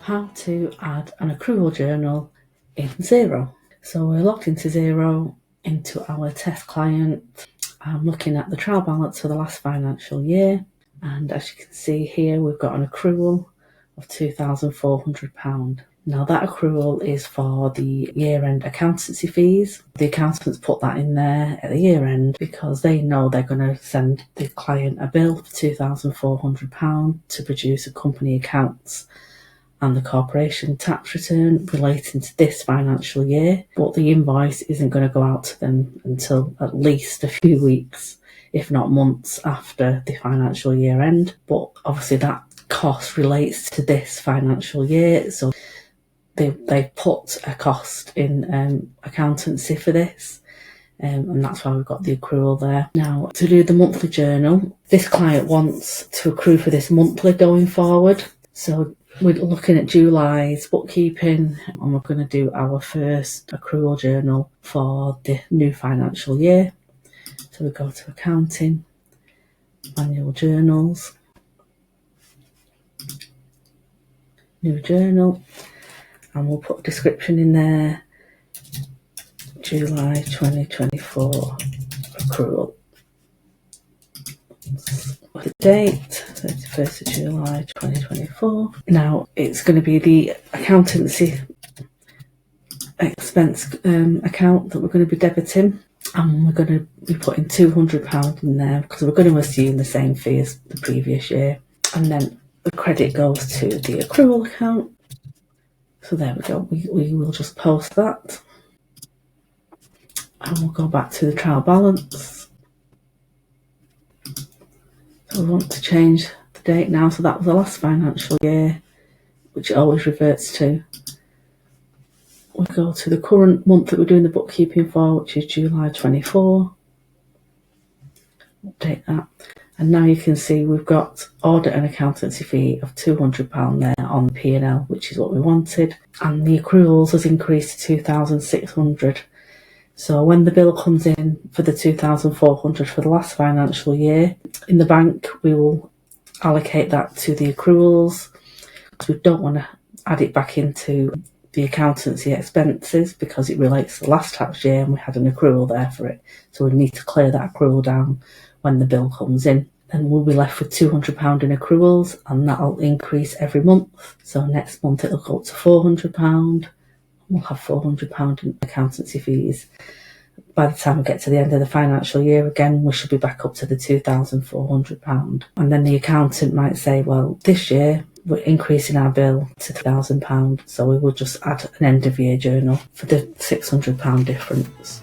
how to add an accrual journal in Xero. So we're logged into Xero, into our test client. I'm looking at the trial balance for the last financial year, and as you can see here, we've got an accrual of £2,400. Now that accrual is for the year-end accountancy fees. The accountants put that in there at the year-end because they know they're going to send the client a bill for £2,400 to produce a company accounts and the corporation tax return relating to this financial year, but the invoice isn't going to go out to them until at least a few weeks, if not months, after the financial year end. But obviously that cost relates to this financial year, so they put a cost in accountancy for this, and that's why we've got the accrual there. Now, to do the monthly journal, this client wants to accrue for this monthly going forward. So we're looking at July's bookkeeping, and we're going to do our first accrual journal for the new financial year. So we go to accounting, annual journals, new journal, and we'll put a description in there, July 2024 accrual. The date, 31st of July 2024. Now it's going to be the accountancy expense account that we're going to be debiting, and we're going to be putting £200 in there because we're going to assume the same fee as the previous year, and then the credit goes to the accrual account. So there we go, we will just post that, and we'll go back to the trial balance. So we want to change the date now, so that was the last financial year, which it always reverts to. We go to the current month that we're doing the bookkeeping for, which is July 24. Update that. And now you can see we've got audit and accountancy fee of £200 there on the P&L, which is what we wanted. And the accruals has increased to £2,600. So when the bill comes in for the £2,400 for the last financial year, in the bank we will allocate that to the accruals, because we don't want to add it back into the accountancy expenses because it relates to the last tax year and we had an accrual there for it. So we need to clear that accrual down when the bill comes in. And we'll be left with £200 in accruals, and that'll increase every month. So next month it'll go up to £400. We'll have £400 in accountancy fees. By the time we get to the end of the financial year, again, we should be back up to the £2,400. And then the accountant might say, well, this year we're increasing our bill to £1,000, so we will just add an end of year journal for the £600 difference.